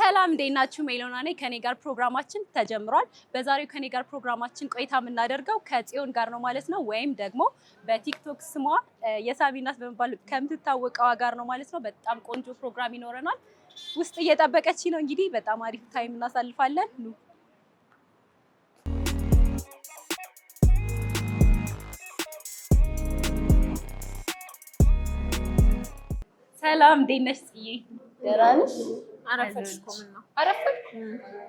ሰላም እንዴት ናችሁ? ሜሎና ነኝ። ከኔ ጋር ፕሮግራማችን ተጀምሯል። በዛሬው ከኔ ጋር ፕሮግራማችን ቆይታ የምናደርገው ከጽዮን ጋር ነው ማለት ነው። ወይም ደግሞ በቲክቶክ ስሟ የሳሚ እናት በመባል ከምትታወቀው ጋር ነው ማለት ነው። በጣም ቆንጆ ፕሮግራም ይኖረናል። ውስጥ እየጠበቀች ነው። እንግዲህ በጣም አሪፍ ታይም እናሳልፋለን። ኑ ሰላም እንዴት ነሽ ጽዬ? ደህና ነሽ? አረፈድኩ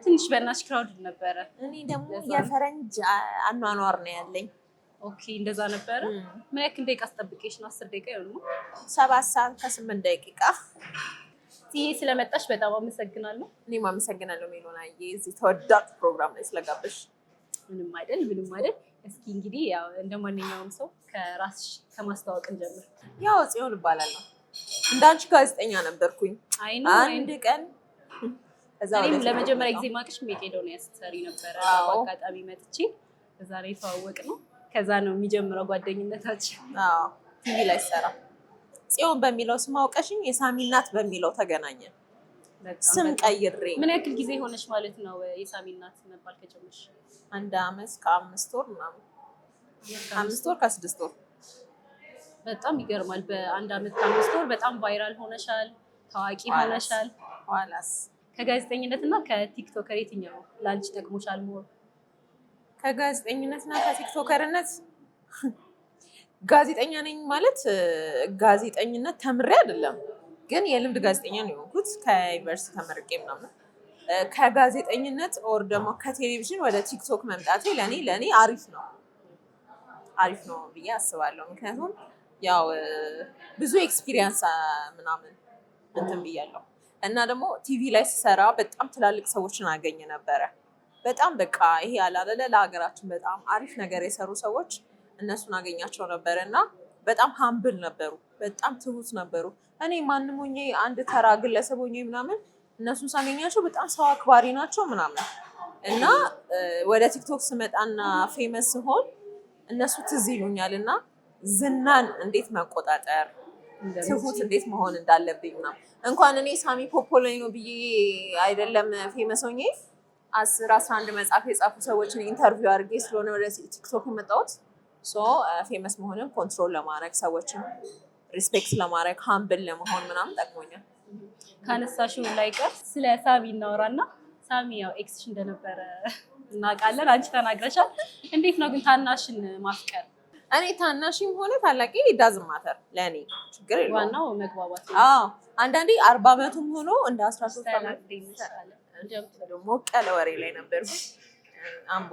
ትንሽ በእናትሽ ክራውድ ነበረ። እኔ ደግሞ የፈረንጅ አኗኗር ነው ያለኝ። ኦኬ እንደዛ ነበረ። ምን ያክል ደቂቃ አስጠብቄሽ ነው? 10 ደቂቃ ይሆን ነው? 7 ሰዓት ከ8 ደቂቃ። ጽዬ ስለመጣሽ በጣም አመሰግናለሁ። እኔም አመሰግናለሁ ሜሎናዬ፣ እዚህ ተወዳጅ ፕሮግራም ላይ ስለጋበሽ። ምንም አይደል። እስኪ እንግዲህ ያው እንደማንኛውም ሰው ከራስሽ ከማስተዋወቅ እንጀምር። ያው ጽዮን እባላለሁ። እንዳንቺ ጋዜጠኛ ነበርኩኝ አንድ ቀን። እኔም ለመጀመሪያ ጊዜ ማቅሽ ሜቄዶኒያ ስትሰሪ ነበረ። በአጋጣሚ መጥቼ እዛ ላይ ተዋወቅ ነው። ከዛ ነው የሚጀምረው ጓደኝነታችን። አዎ ቲቪ ላይ ሰራ ጽዮን በሚለው ስም አውቀሽኝ የሳሚ እናት በሚለው ተገናኘን። ስም ቀይሬ። ምን ያክል ጊዜ ሆነሽ ማለት ነው የሳሚ እናት መባል ከጀመርሽ? 1 ዓመት ከ5 ወር ምናምን። 5 ወር ከ6 ወር። በጣም ይገርማል። በ1 ዓመት ከ5 ወር በጣም ቫይራል ሆነሻል፣ ታዋቂ ሆነሻል። ኋላስ ከጋዜጠኝነትና ከቲክቶከር የትኛው ላንቺ ጠቅሞሻል? ሞር ከጋዜጠኝነትና ከቲክቶከርነት። ጋዜጠኛ ነኝ ማለት ጋዜጠኝነት ተምሬ አይደለም፣ ግን የልምድ ጋዜጠኛ ነው የሆንኩት ከዩኒቨርሲቲ ተመርቄ ምናምን። ከጋዜጠኝነት ኦር ደግሞ ከቴሌቪዥን ወደ ቲክቶክ መምጣቴ ለኔ አሪፍ ነው ብዬ አስባለሁ። ምክንያቱም ያው ብዙ ኤክስፒሪየንስ ምናምን እንትን ብያለሁ እና ደግሞ ቲቪ ላይ ስሰራ በጣም ትላልቅ ሰዎችን አገኘ ነበረ። በጣም በቃ ይሄ አላለለ ለሀገራችን በጣም አሪፍ ነገር የሰሩ ሰዎች እነሱን አገኛቸው ነበረ እና በጣም ሀምብል ነበሩ፣ በጣም ትሁት ነበሩ። እኔ ማንም ሆኜ አንድ ተራ ግለሰብ ሆኜ ምናምን እነሱን ሳገኛቸው በጣም ሰው አክባሪ ናቸው ምናምን እና ወደ ቲክቶክ ስመጣና ፌመስ ስሆን እነሱ ትዝ ይሉኛል እና ዝናን እንዴት መቆጣጠር፣ ትሁት እንዴት መሆን እንዳለብኝ ምናምን። እንኳን እኔ ሳሚ ፖፖላይ ነው ብዬ አይደለም ፌመስ ሆኜ 10-11 መጽሐፍ የጻፉ ሰዎችን ኢንተርቪው አድርጌ ስለሆነ ወደ ቲክቶክ የመጣሁት ፌመስ መሆንን ኮንትሮል ለማድረግ ሰዎችን ሪስፔክት ለማድረግ ሀምብል ለመሆን ምናምን ጠቅሞኛል። ካነሳሽው ላይ ቀር ስለ ሳሚ እናወራና ሳሚ ያው ኤክስሽ እንደነበረ እናውቃለን። አንቺ ተናግረሻል። እንዴት ነው ግን ታናሽን ማፍቀር? እኔ ታናሽም ሆነ ታላቂ ዳዝም ማተር ለእኔ ችግር የለውም። ዋናው መግባባት። አዎ አንዳንዴ 40 ዓመቱም ሆኖ እንደ 13 ዓመት ሞቅ ያለ ወሬ ላይ ነበር። አምቦ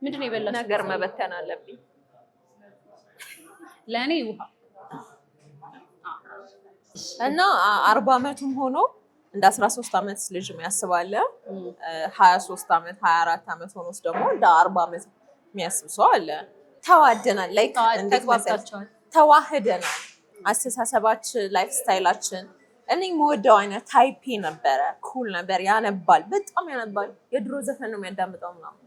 ምንድን ነው የበላሽው? ነገር መበተን አለብኝ። ለእኔ ውሃ እና 40 ዓመቱም ሆኖ እንደ 13 ዓመት ልጅ የሚያስባለ 23 ዓመት 24 ዓመት ሆኖስ ደግሞ እንደ 40 ዓመት የሚያስብ ሰው አለ። ተዋደናል፣ ላይክ ተግባብታችኋል፣ ተዋህደናል። አስተሳሰባችን፣ ላይፍ ስታይላችን እኔ የምወደው አይነት ታይፔ ነበረ። ኩል ነበር፣ ያነባል፣ በጣም ያነባል። የድሮ ዘፈን ነው የሚያዳምጠው ምናምን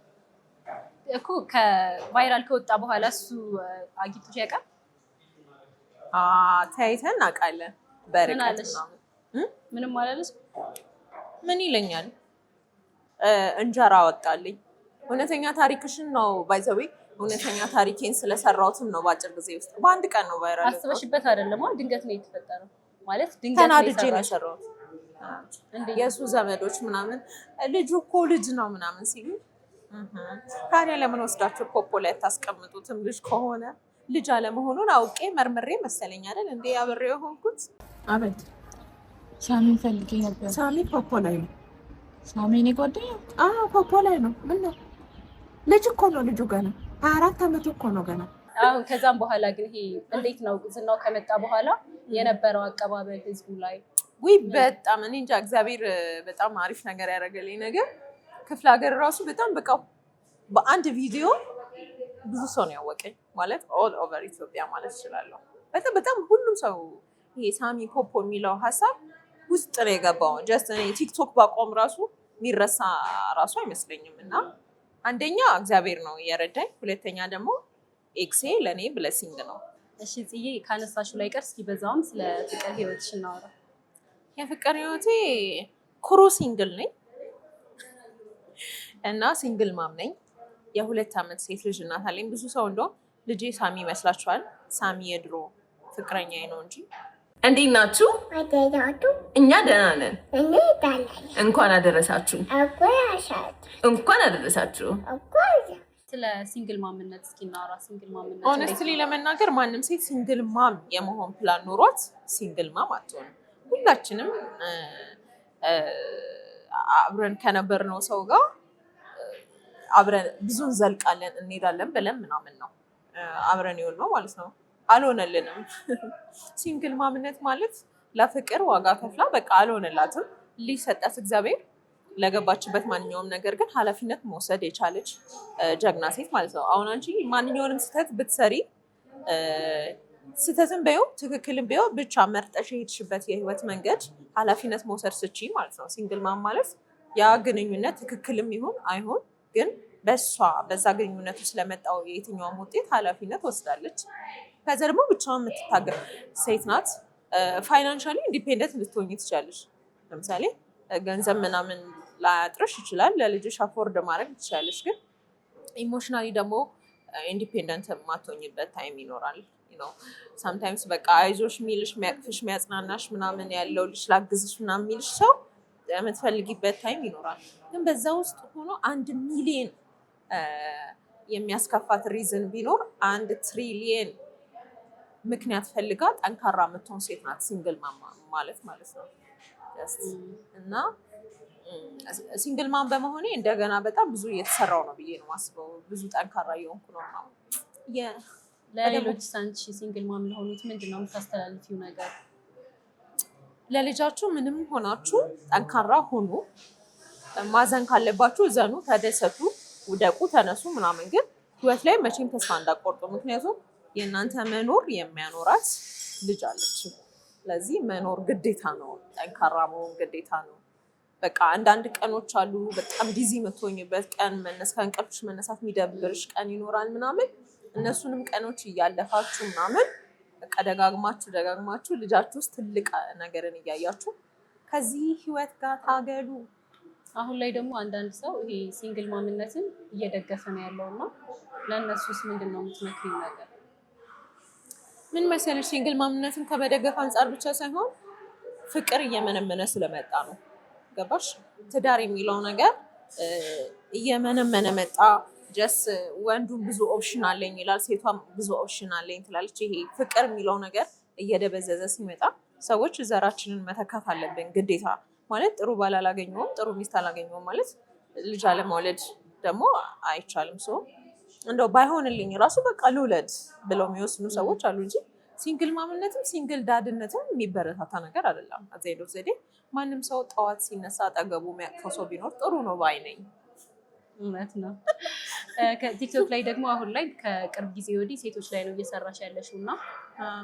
እኮ። ከቫይራል ከወጣ በኋላ እሱ አግኝቶሽ ያውቃል? ተያይተን እናውቃለን በርቀት ምናምን። ምንም አላለሽ? ምን ይለኛል? እንጀራ አወጣልኝ። እውነተኛ ታሪክሽን ነው ባይዘዌ፣ እውነተኛ ታሪኬን ስለሰራሁትም ነው በአጭር ጊዜ ውስጥ በአንድ ቀን ነው ቫይራል። አስበሽበት አይደለም? ድንገት ነው የተፈጠረው ማለት ድንገት ተናድጄ ነው የሰራሁት። የእሱ ዘመዶች ምናምን ልጁ እኮ ልጅ ነው ምናምን ሲሉ ታዲያ ለምን ወስዳችሁ ፖፖ ላይ አታስቀምጡትም? ልጅ ከሆነ ልጅ አለመሆኑን አውቄ መርምሬ መሰለኝ አይደል እንዴ አብሬው የሆንኩት። አቤት ሳሚን ፈልጌ ነበር። ሳሚ ፖፖ ላይ ነው። ሳሚ እኔ ጓደኛ? አዎ ፖፖ ላይ ነው። ምን ነው ልጅ እኮ ነው ልጁ፣ ገና 24 ዓመቱ እኮ ነው ገና። አሁን ከዛም በኋላ ግን ይሄ እንዴት ነው ዝናው ከመጣ በኋላ የነበረው አቀባበል ህዝቡ ላይ? ውይ በጣም እኔ እንጃ፣ እግዚአብሔር በጣም አሪፍ ነገር ያደረገልኝ ነገር ክፍለ ሀገር ራሱ በጣም በቃ በአንድ ቪዲዮ ብዙ ሰው ነው ያወቀኝ ማለት ኦል ኦቨር ኢትዮጵያ ማለት እችላለሁ። በጣም ሁሉም ሰው ይሄ ሳሚ ፖፖ የሚለው ሀሳብ ውስጥ ነው የገባው። ጀስት እኔ ቲክቶክ ባቆም ራሱ የሚረሳ ራሱ አይመስለኝም። እና አንደኛ እግዚአብሔር ነው የረዳኝ፣ ሁለተኛ ደግሞ ኤክሴ ለእኔ ብለሲንግ ነው። እሺ ጽዬ ካነሳሽው ላይ ቀር እስኪ በዛውም ስለ ፍቅር ህይወትሽ እናወራ። የፍቅር ህይወቴ ኩሩ ሲንግል ነኝ እና ሲንግል ማም ነኝ። የ2 ዓመት ሴት ልጅ እናት አለኝ። ብዙ ሰው እንደውም ልጄ ሳሚ ይመስላችኋል። ሳሚ የድሮ ፍቅረኛዬ ነው እንጂ። እንዴት ናችሁ? እኛ ደህና ነን። እንኳን አደረሳችሁ። እንኳን አደረሳችሁ። ስለ ሲንግል ማምነት እስኪ እናወራ። ሲንግል ማምነት ኦነስትሊ ለመናገር ማንም ሴት ሲንግል ማም የመሆን ፕላን ኖሯት ሲንግል ማም አትሆንም። ሁላችንም አብረን ከነበርነው ሰው ጋር አብረን ብዙ እንዘልቃለን እንሄዳለን ብለን ምናምን ነው አብረን ይሆን ነው ማለት ነው። አልሆነልንም። ሲንግል ማምነት ማለት ለፍቅር ዋጋ ከፍላ በቃ አልሆነላትም። ሊሰጣት እግዚአብሔር ለገባችበት ማንኛውም ነገር ግን ኃላፊነት መውሰድ የቻለች ጀግና ሴት ማለት ነው። አሁን አንቺ ማንኛውንም ስህተት ብትሰሪ ስህተትን በይው ትክክልን በይው ብቻ መርጠሽ የሄድሽበት የህይወት መንገድ ኃላፊነት መውሰድ ስቺ ማለት ነው። ሲንግል ማም ማለት ያ ግንኙነት ትክክልም ይሁን አይሁን ግን በዛ ግንኙነቱ ስለመጣው የትኛውም ውጤት ኃላፊነት ወስዳለች። ከዛ ደግሞ ብቻዋን የምትታገል ሴት ናት። ፋይናንሻሊ ኢንዲፔንደንት ልትሆኝ ትችላለች። ለምሳሌ ገንዘብ ምናምን ላያጥርሽ ይችላል። ለልጅሽ አፎርድ ማድረግ ትችላለች። ግን ኢሞሽናሊ ደግሞ ኢንዲፔንደንት የማትሆኝበት ታይም ይኖራል። ሳምታይምስ በቃ አይዞሽ የሚልሽ የሚያቅፍሽ የሚያጽናናሽ ምናምን ያለው ልጅ ላግዝሽ ምናምን የሚልሽ ሰው የምትፈልጊበት ታይም ይኖራል። ግን በዛ ውስጥ ሆኖ 1 ሚሊዮን የሚያስከፋት ሪዝን ቢኖር 1 ትሪሊየን ምክንያት ፈልጋ ጠንካራ የምትሆን ሴት ናት ሲንግል ማም ማለት ነው። እና ሲንግል ማም በመሆኔ እንደገና በጣም ብዙ እየተሰራው ነው ብዬ ነው የማስበው። ብዙ ጠንካራ እየሆንኩ ነው። ለሌሎች አንቺ ሲንግል ማም ለሆኑት ምንድን ነው የምታስተላልፊው ነገር? ለልጃችሁ ምንም ሆናችሁ ጠንካራ ሁኑ። ማዘን ካለባችሁ ዘኑ፣ ተደሰቱ፣ ውደቁ፣ ተነሱ ምናምን። ግን ህይወት ላይ መቼም ተስፋ እንዳትቆርጡ። ምክንያቱም የእናንተ መኖር የሚያኖራት ልጅ አለች። ስለዚህ መኖር ግዴታ ነው። ጠንካራ መሆን ግዴታ ነው። በቃ አንዳንድ ቀኖች አሉ በጣም ቢዚ የምትሆኝበት ቀን፣ ከእንቅልፍሽ መነሳት የሚደብርሽ ቀን ይኖራል ምናምን። እነሱንም ቀኖች እያለፋችሁ ምናምን በቃ ደጋግማችሁ ልጃችሁ ውስጥ ትልቅ ነገርን እያያችሁ ከዚህ ህይወት ጋር ታገሉ። አሁን ላይ ደግሞ አንዳንድ ሰው ይሄ ሲንግል ማምነትን እየደገፈ ነው ያለው እና ለእነሱስ ምንድን ነው የምትመክሪው ነገር? ምን መሰለሽ፣ ሲንግል ማምነትን ከመደገፍ አንጻር ብቻ ሳይሆን ፍቅር እየመነመነ ስለመጣ ነው። ገባሽ? ትዳር የሚለው ነገር እየመነመነ መጣ። ጀስ ወንዱም ብዙ ኦፕሽን አለኝ ይላል፣ ሴቷም ብዙ ኦፕሽን አለኝ ትላለች። ይሄ ፍቅር የሚለው ነገር እየደበዘዘ ሲመጣ ሰዎች ዘራችንን መተካት አለብን ግዴታ። ማለት ጥሩ ባል አላገኘውም፣ ጥሩ ሚስት አላገኘውም ማለት ልጅ አለመውለድ ደግሞ አይቻልም። ሰው እንደው ባይሆንልኝ ራሱ በቃ ልውለድ ብለው የሚወስኑ ሰዎች አሉ እንጂ ሲንግል ማምነትም ሲንግል ዳድነትም የሚበረታታ ነገር አይደለም። አዘይዶ ዘዴ ማንም ሰው ጠዋት ሲነሳ አጠገቡ የሚያቅፈው ሰው ቢኖር ጥሩ ነው ባይ ነኝ። እውነት ነው። ከቲክቶክ ላይ ደግሞ አሁን ላይ ከቅርብ ጊዜ ወዲህ ሴቶች ላይ ነው እየሰራሽ ያለሽው እና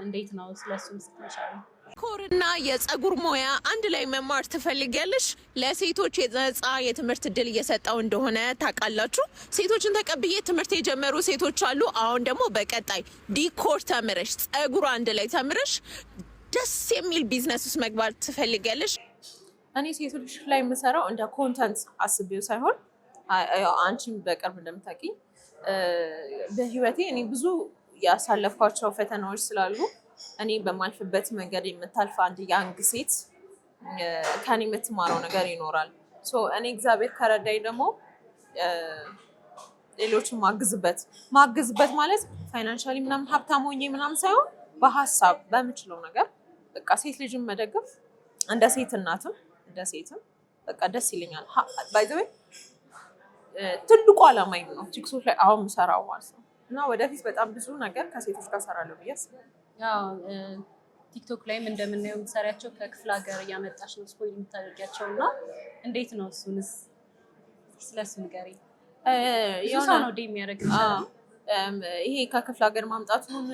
እንዴት ነው ስለሱም ስትነሻለ? ኮርና የፀጉር ሙያ አንድ ላይ መማር ትፈልጊያለሽ? ለሴቶች የነፃ የትምህርት እድል እየሰጠው እንደሆነ ታውቃላችሁ። ሴቶችን ተቀብዬ ትምህርት የጀመሩ ሴቶች አሉ። አሁን ደግሞ በቀጣይ ዲኮር ተምረሽ ፀጉር አንድ ላይ ተምረሽ ደስ የሚል ቢዝነስ ውስጥ መግባት ትፈልጊያለሽ? እኔ ሴቶች ላይ የምሰራው እንደ ኮንተንት አስቤው ሳይሆን አንቺም በቅርብ እንደምታውቂኝ በህይወቴ እኔ ብዙ ያሳለፍኳቸው ፈተናዎች ስላሉ እኔ በማልፍበት መንገድ የምታልፍ አንድ ያንግ ሴት ከኔ የምትማረው ነገር ይኖራል። እኔ እግዚአብሔር ከረዳኝ ደግሞ ሌሎችን ማግዝበት ማለት ፋይናንሻሊ ምናምን ሀብታም ሆኜ ምናምን ሳይሆን በሀሳብ በምችለው ነገር በቃ ሴት ልጅን መደገፍ እንደ ሴት እናትም እንደ ሴትም በቃ ደስ ይለኛል። ባይ ዘ ዌይ ትልቁ ዓላማዬም ነው ቲክቶክ ላይ አሁን የምሰራው ማለት ነው። እና ወደፊት በጣም ብዙ ነገር ከሴቶች ጋር እሰራለሁ ብዬ አስባለሁ። ቲክቶክ ላይም እንደምናየው የምትሰሪያቸው ከክፍለ ሀገር እያመጣሽ ነው ስፖይል የምታደርጊያቸው እና እንዴት ነው እሱንስ ስለሱ ንገሪኝ። ሰው ነው የሚያደርግ ይሄ ከክፍለ ሀገር ማምጣቱን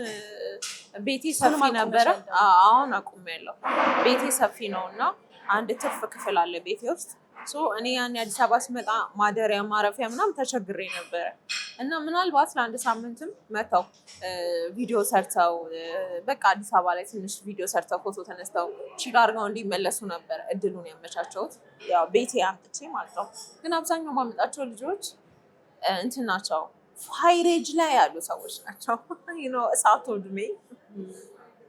ቤቴ ሰፊ ነበረ። አሁን አቁሜያለሁ። ቤቴ ሰፊ ነው እና አንድ ትርፍ ክፍል አለ ቤቴ ውስጥ። እኔ ያን አዲስ አበባ ስመጣ ማደሪያ ማረፊያ ምናምን ተቸግሬ ነበረ። እና ምናልባት ለአንድ ሳምንትም መተው ቪዲዮ ሰርተው በቃ አዲስ አበባ ላይ ትንሽ ቪዲዮ ሰርተው ፎቶ ተነስተው ቺል አድርገው እንዲመለሱ ነበር እድሉን ያመቻቸውት። ያው ቤቴ አምጥቼ ማለት ነው። ግን አብዛኛው ማመጣቸው ልጆች እንትን ናቸው፣ ፋይሬጅ ላይ ያሉ ሰዎች ናቸው። እሳቱ እድሜ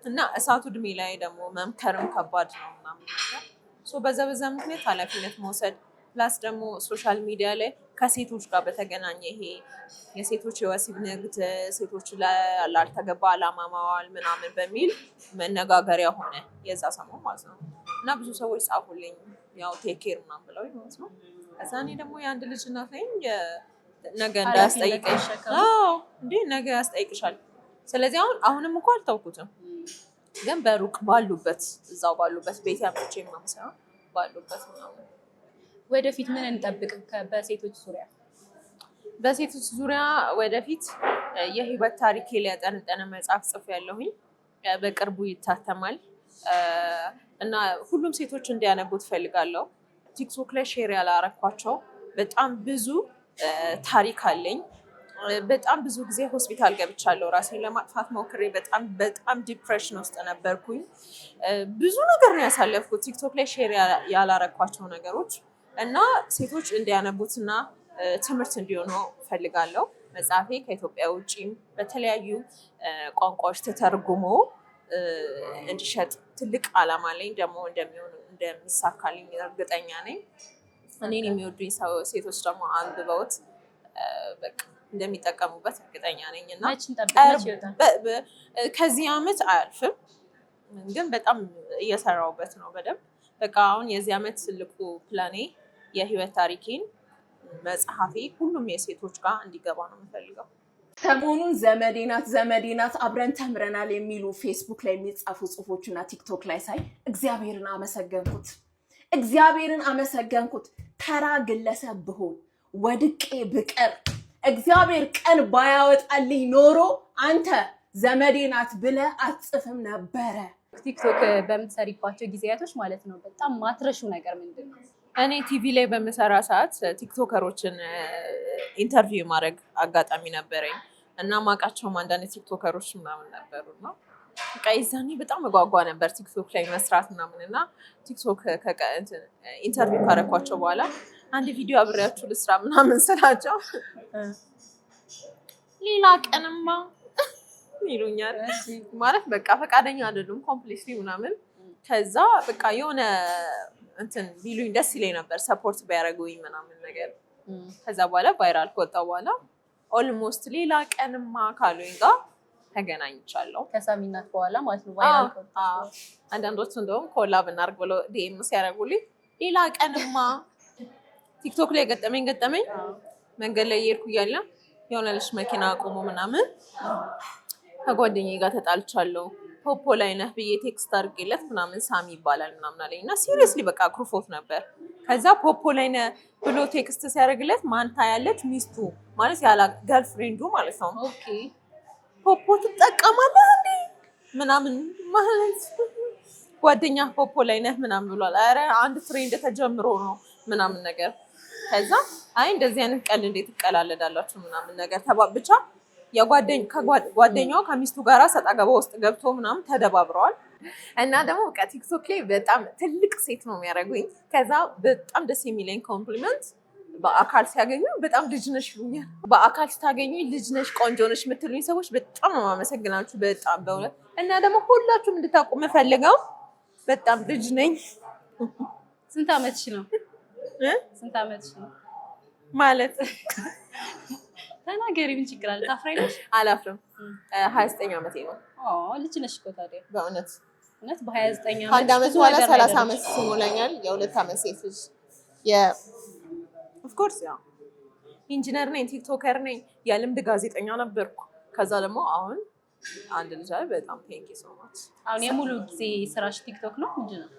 እና እሳቱ እድሜ ላይ ደግሞ መምከርም ከባድ ነው ምናምን ነገር በዛ ምክንያት ኃላፊነት መውሰድ ፕላስ ደግሞ ሶሻል ሚዲያ ላይ ከሴቶች ጋር በተገናኘ ይሄ የሴቶች የወሲብ ንግድ ሴቶች ላልተገባ ዓላማ ማዋል ምናምን በሚል መነጋገሪያ ሆነ የዛ ሰሞን ማለት ነው። እና ብዙ ሰዎች ጻፉልኝ ያው ቴክ ኬር ምናምን ብለው ማለት ነው። ከዛ እኔ ደግሞ የአንድ ልጅ እናት ነኝ። ነገ እንዳያስጠይቀሽ እንዴ ነገ ያስጠይቅሻል። ስለዚህ አሁንም እኮ አልተውኩትም፣ ግን በሩቅ ባሉበት እዛው ባሉበት ቤት ያመቼ ምናምን ሳይሆን ባሉበት ምናምን። ወደፊት ምን እንጠብቅ በሴቶች ዙሪያ? በሴቶች ዙሪያ ወደፊት የህይወት ታሪክ ላይ ያጠነጠነ መጽሐፍ ጽፌያለሁኝ። በቅርቡ ይታተማል እና ሁሉም ሴቶች እንዲያነቡት ፈልጋለሁ። ቲክቶክ ላይ ሼር ያላረኳቸው በጣም ብዙ ታሪክ አለኝ። በጣም ብዙ ጊዜ ሆስፒታል ገብቻለሁ። ራሴን ለማጥፋት ሞክሬ በጣም ዲፕሬሽን ውስጥ ነበርኩኝ። ብዙ ነገር ነው ያሳለፍኩት ቲክቶክ ላይ ሼር ያላረኳቸው ነገሮች እና ሴቶች እንዲያነቡትና ትምህርት እንዲሆኑ ፈልጋለሁ። መጽሐፌ ከኢትዮጵያ ውጭም በተለያዩ ቋንቋዎች ተተርጉሞ እንዲሸጥ ትልቅ ዓላማ አለኝ። ደግሞ እንደሚሳካልኝ እርግጠኛ ነኝ። እኔን የሚወዱኝ ሴቶች ደግሞ አንብበውት በቃ እንደሚጠቀሙበት እርግጠኛ ነኝ እና ከዚህ ዓመት አያልፍም፣ ግን በጣም እየሰራሁበት ነው በደንብ። በቃ አሁን የዚህ ዓመት ትልቁ ፕላኔ የህይወት ታሪኬን መጽሐፌ ሁሉም የሴቶች ጋር እንዲገባ ነው የምፈልገው። ሰሞኑን ዘመዴ ናት አብረን ተምረናል የሚሉ ፌስቡክ ላይ የሚጻፉ ጽሁፎችና ቲክቶክ ላይ ሳይ እግዚአብሔርን አመሰገንኩት። ተራ ግለሰብ ብሆን ወድቄ ብቀር እግዚአብሔር ቀን ባያወጣልኝ ኖሮ አንተ ዘመዴ ናት ብለህ አትጽፍም ነበረ። ቲክቶክ በምትሰሪባቸው ጊዜያቶች ማለት ነው በጣም ማትረሹ ነገር ምንድን ነው? እኔ ቲቪ ላይ በምሰራ ሰዓት ቲክቶከሮችን ኢንተርቪው ማድረግ አጋጣሚ ነበረኝ እና ማውቃቸውም አንዳንድ ቲክቶከሮች ምናምን ነበሩ እና በቃ የዛኔ በጣም እጓጓ ነበር ቲክቶክ ላይ መስራት ምናምን እና ቲክቶክ ኢንተርቪው ካረኳቸው በኋላ አንድ ቪዲዮ አብሬያችሁ ልስራ ምናምን ስላቸው ሌላ ቀንማ ይሉኛል። ማለት በቃ ፈቃደኛ አይደሉም ኮምፕሊትሊ ምናምን። ከዛ በቃ የሆነ እንትን ቢሉኝ ደስ ይለኝ ነበር፣ ሰፖርት ቢያደርጉኝ ምናምን ነገር። ከዛ በኋላ ቫይራል ከወጣ በኋላ ኦልሞስት ሌላ ቀንማ ካሉኝ ጋር ተገናኝቻለሁ። ከሳሚናት በኋላ ማለት ነው ቫይራል ከወጣ። አንዳንዶቹ እንደውም ኮላብ እናድርግ ብለው ዲኤም ሲያደርጉልኝ ሌላ ቀንማ ቲክቶክ ላይ ገጠመኝ መንገድ ላይ እየሄድኩ እያለ የሆነ ልጅ መኪና አቆሞ ምናምን ከጓደኛዬ ጋር ተጣልቻለሁ ፖፖ ላይ ነህ ብዬ ቴክስት አድርጌለት ምናምን ሳሚ ይባላል ምናምን አለኝ እና ሲሪየስሊ በቃ ክሩፎት ነበር። ከዛ ፖፖ ላይ ነህ ብሎ ቴክስት ሲያደርግለት ማንታ ያለች ሚስቱ ማለት ያላ ገርልፍሬንዱ ማለት ነው። ኦኬ ፖፖ ትጠቀማለህ እንዴ ምናምን ማለት ጓደኛ ፖፖ ላይ ነህ ምናምን ብሏል። ኧረ አንድ ትሬንድ ተጀምሮ ነው ምናምን ነገር። ከዛ አይ እንደዚህ አይነት ቀልድ እንዴት ትቀላለዳላችሁ ምናምን ነገር ብቻ ጓደኛው ከሚስቱ ጋር ሰጣ ገባ ውስጥ ገብቶ ምናምን ተደባብረዋል። እና ደግሞ በቃ ቲክቶክ ላይ በጣም ትልቅ ሴት ነው የሚያደርጉኝ። ከዛ በጣም ደስ የሚለኝ ኮምፕሊመንት በአካል ሲያገኙ በጣም ልጅ ነሽ ይሉኛል። በአካል ስታገኙ ልጅ ነሽ ቆንጆ ነሽ የምትሉኝ ሰዎች በጣም ነው የማመሰግናችሁ በጣም በእውነት። እና ደግሞ ሁላችሁም እንድታውቁ የምፈልገው በጣም ልጅ ነኝ። ስንት ዓመትሽ ነው? ስንት ዓመትሽ ነው ማለት ተናገሪ፣ ምን ችግር አለ? ታፍሪያለሽ? አላፍርም። 29 ዓመቴ ነው። ልጅ ነሽ እኮ ታዲያ በእውነት በ29 ዓመት አንድ ዓመት በኋላ 30 ዓመት ሲሞላኛል። የ2 ዓመት ሴት ልጅ ኦፍ ኮርስ ያው ኢንጂነር ነኝ፣ ቲክቶከር ነኝ፣ የልምድ ጋዜጠኛ ነበርኩ። ከዛ ደግሞ አሁን አንድ ልጅ አለ። በጣም ቴንኪ ሶ ማች። አሁን የሙሉ ጊዜ ስራሽ ቲክቶክ ነው ምንድን ነው?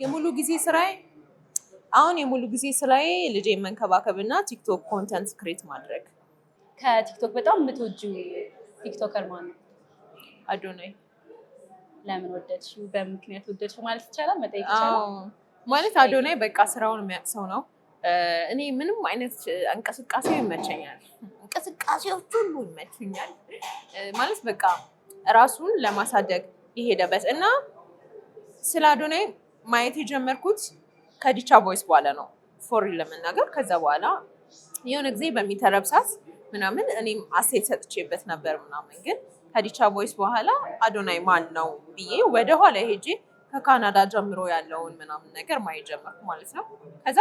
የሙሉ ጊዜ ስራዬ ልጄን መንከባከብና ቲክቶክ ኮንተንት ክሬት ማድረግ። ከቲክቶክ በጣም የምትወጂው ቲክቶከር ማን ነው? አዶናይ። ለምን ወደድሽው? በምክንያት ወደድሽው ማለት ይቻላል? መጠየቅ ይቻላል? ማለት አዶናይ በቃ ስራውን የሚያውቅ ሰው ነው። እኔ ምንም አይነት እንቅስቃሴ ይመቸኛል። እንቅስቃሴዎች ሁሉ ይመቹኛል። ማለት በቃ ራሱን ለማሳደግ የሄደበት እና ስለ አዶናይ ማየት የጀመርኩት ከዲቻ ቮይስ በኋላ ነው ፎር ለመናገር። ከዛ በኋላ የሆነ ጊዜ በሚተረብሳት ምናምን እኔም አሴት ሰጥቼበት ነበር ምናምን። ግን ከዲቻ ቮይስ በኋላ አዶናይ ማን ነው ብዬ ወደኋላ ሄጄ ከካናዳ ጀምሮ ያለውን ምናምን ነገር ማየት ጀመርኩ ማለት ነው። ከዛ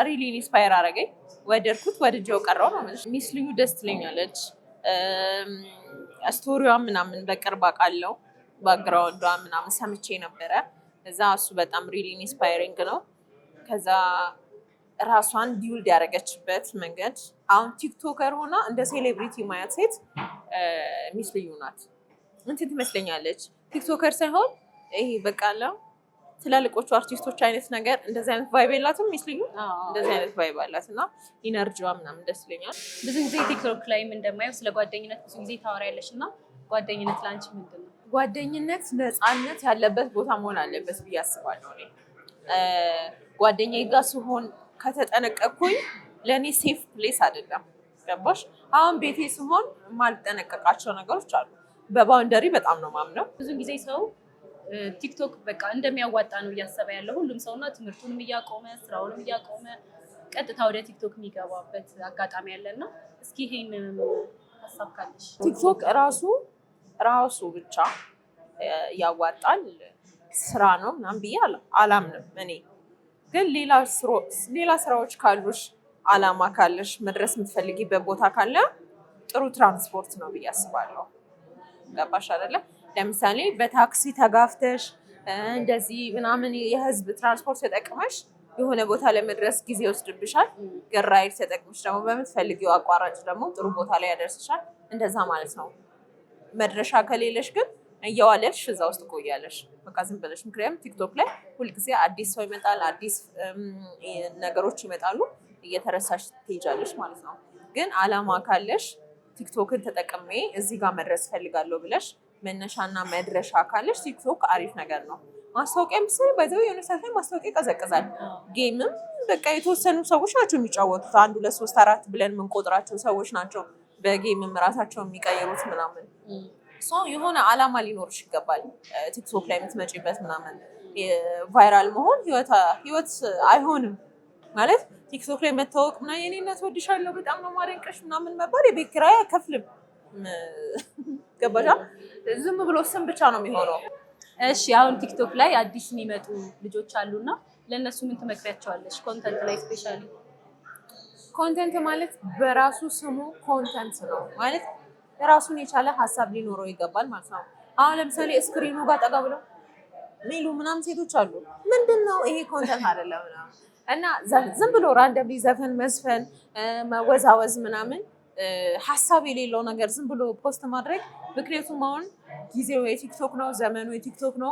ሪሊ ኢንስፓየር አደረገኝ፣ ወደድኩት፣ ወድጄው ቀረው ነው ማለት። ሚስ ልዩ ደስ ትለኛለች። ስቶሪዋ ምናምን በቅርብ አውቃለሁ፣ ባክግራውንዷ ምናምን ሰምቼ ነበረ። እዛ እሱ በጣም ሪሊ ኢንስፓይሪንግ ነው። ከዛ ራሷን ቢውልድ ያደረገችበት መንገድ አሁን ቲክቶከር ሆና እንደ ሴሌብሪቲ ማያት ሴት ሚስ ልዩ ናት። እንትን ትመስለኛለች ቲክቶከር ሳይሆን ይሄ በቃላ ትላልቆቹ አርቲስቶች አይነት ነገር እንደዚህ አይነት ቫይብ የላትም። ሚስ ልዩ እንደዚህ አይነት ቫይብ አላት እና ኢነርጂዋ ምናምን ደስ ይለኛል። ብዙ ጊዜ ቲክቶክ ላይም እንደማየው ስለ ጓደኝነት ብዙ ጊዜ ታወሪያለሽ እና ጓደኝነት ለአንቺ ምንድን ነው? ጓደኝነት ነፃነት ያለበት ቦታ መሆን አለበት ብዬ አስባለሁ። እኔ ጓደኛዬ ጋር ስሆን ከተጠነቀቅኩኝ ለእኔ ሴፍ ፕሌስ አይደለም። ገባሽ? አሁን ቤቴ ስሆን የማልጠነቀቃቸው ነገሮች አሉ። በባውንደሪ በጣም ነው ማምነው። ብዙ ጊዜ ሰው ቲክቶክ በቃ እንደሚያዋጣ ነው እያሰበ ያለው ሁሉም ሰውና ትምህርቱንም እያቆመ ስራውንም እያቆመ ቀጥታ ወደ ቲክቶክ የሚገባበት አጋጣሚ ያለና እስኪ ይሄን ሀሳብ ካለሽ። ቲክቶክ ራሱ ብቻ ያዋጣል ስራ ነው ምናምን ብዬ አላምንም። እኔ ግን ሌላ ስራዎች ካሉሽ፣ አላማ ካለሽ፣ መድረስ የምትፈልጊበት ቦታ ካለ ጥሩ ትራንስፖርት ነው ብዬ አስባለሁ። ገባሽ አይደለ? ለምሳሌ በታክሲ ተጋፍተሽ እንደዚህ ምናምን የህዝብ ትራንስፖርት ተጠቅመሽ የሆነ ቦታ ለመድረስ ጊዜ ይወስድብሻል። ግን ራይድ ተጠቅመሽ ደግሞ በምትፈልጊው አቋራጭ ደግሞ ጥሩ ቦታ ላይ ያደርስሻል። እንደዛ ማለት ነው። መድረሻ ከሌለሽ ግን እየዋለልሽ እዛ ውስጥ ቆያለሽ በቃ ዝም ብለሽ። ምክንያቱም ቲክቶክ ላይ ሁልጊዜ አዲስ ሰው ይመጣል፣ አዲስ ነገሮች ይመጣሉ፣ እየተረሳሽ ትሄጃለሽ ማለት ነው። ግን አላማ ካለሽ ቲክቶክን ተጠቅሜ እዚህ ጋር መድረስ ፈልጋለሁ ብለሽ መነሻና መድረሻ ካለሽ ቲክቶክ አሪፍ ነገር ነው። ማስታወቂያ ምስል በዛው የሆነ ሰዓት ላይ ማስታወቂያ ይቀዘቅዛል። ጌምም በቃ የተወሰኑ ሰዎች ናቸው የሚጫወቱት። 1 2 3 4 ብለን የምንቆጥራቸው ሰዎች ናቸው በጌምም ራሳቸው የሚቀይሩት ምናምን። የሆነ አላማ ሊኖርሽ ይገባል። ቲክቶክ ላይ የምትመጪበት ምናምን ቫይራል መሆን ህይወት አይሆንም ማለት። ቲክቶክ ላይ መታወቅ ምናምን የኔ እናት ወድሻለሁ በጣም ነው ማደንቀሽ ምናምን መባል የቤት ኪራይ አይከፍልም። ገባሻ? ዝም ብሎ ስም ብቻ ነው የሚሆነው። እሺ አሁን ቲክቶክ ላይ አዲስ የሚመጡ ልጆች አሉና ለእነሱ ምን ትመክሪያቸዋለሽ? ኮንተንት ላይ ስፔሻሊ ኮንተንት ማለት በራሱ ስሙ ኮንተንት ነው ማለት የራሱን የቻለ ሀሳብ ሊኖረው ይገባል ማለት ነው። አሁን ለምሳሌ ስክሪኑ ጋር ጠጋ ብለው ሚሉ ምናምን ሴቶች አሉ። ምንድን ነው ይሄ? ኮንተንት አይደለም ምናምን እና ዝም ብሎ ራንደምሊ ዘፈን መስፈን መወዛወዝ ምናምን ሀሳብ የሌለው ነገር ዝም ብሎ ፖስት ማድረግ። ምክንያቱም አሁን ጊዜው የቲክቶክ ነው፣ ዘመኑ የቲክቶክ ነው።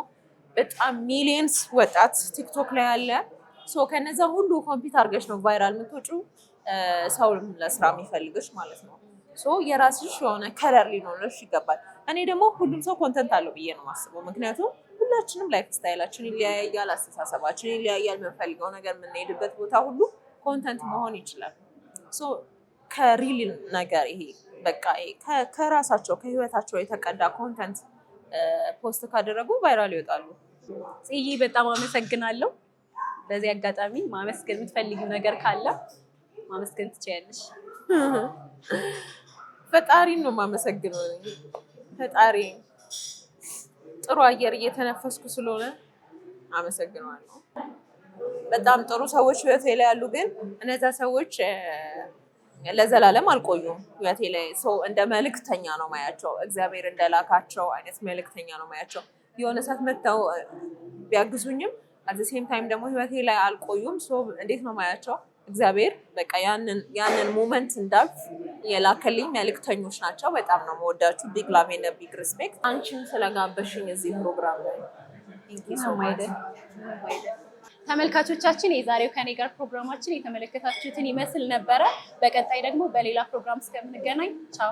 በጣም ሚሊየንስ ወጣት ቲክቶክ ላይ አለ። ከነዛ ሁሉ ኮምፒት አድርገሽ ነው ቫይራል የምትወጪው፣ ሰው ለስራ የሚፈልግሽ ማለት ነው። የራስሽ የሆነ ከለር ሊኖርሽ ይገባል። እኔ ደግሞ ሁሉም ሰው ኮንተንት አለው ብዬ ነው የማስበው። ምክንያቱም ሁላችንም ላይፍ ስታይላችን ይለያያል፣ አስተሳሰባችን ይለያያል። የምንፈልገው ነገር የምንሄድበት ቦታ ሁሉ ኮንተንት መሆን ይችላል። ከሪል ነገር ይሄ በቃ ከራሳቸው ከህይወታቸው የተቀዳ ኮንተንት ፖስት ካደረጉ ቫይራል ይወጣሉ። ጽዬ በጣም አመሰግናለሁ። በዚህ አጋጣሚ ማመስገን የምትፈልጊው ነገር ካለ ማመስገን ትችያለሽ። ፈጣሪን ነው የማመሰግነው። ፈጣሪ ጥሩ አየር እየተነፈስኩ ስለሆነ አመሰግነዋለሁ። በጣም ጥሩ ሰዎች ህይወቴ ላይ ያሉ፣ ግን እነዛ ሰዎች ለዘላለም አልቆዩም ህይወቴ ላይ። ሰው እንደ መልእክተኛ ነው ማያቸው፣ እግዚአብሔር እንደላካቸው አይነት መልእክተኛ ነው ማያቸው። የሆነ ሰዓት መጥተው ቢያግዙኝም አት ሴም ታይም ደግሞ ህይወቴ ላይ አልቆዩም። እንዴት ነው ማያቸው? እግዚአብሔር በቃ ያንን ሞመንት እንዳልፍ የላከልኝ መልእክተኞች ናቸው። በጣም ነው የምወዳችሁ። ቢግ ላቭ ኤንድ ቢግ ሪስፔክት። አንቺን ስለጋበሽኝ እዚህ ፕሮግራም ላይ ተመልካቾቻችን የዛሬው ከኔ ጋር ፕሮግራማችን የተመለከታችሁትን ይመስል ነበረ። በቀጣይ ደግሞ በሌላ ፕሮግራም እስከምንገናኝ ቻው።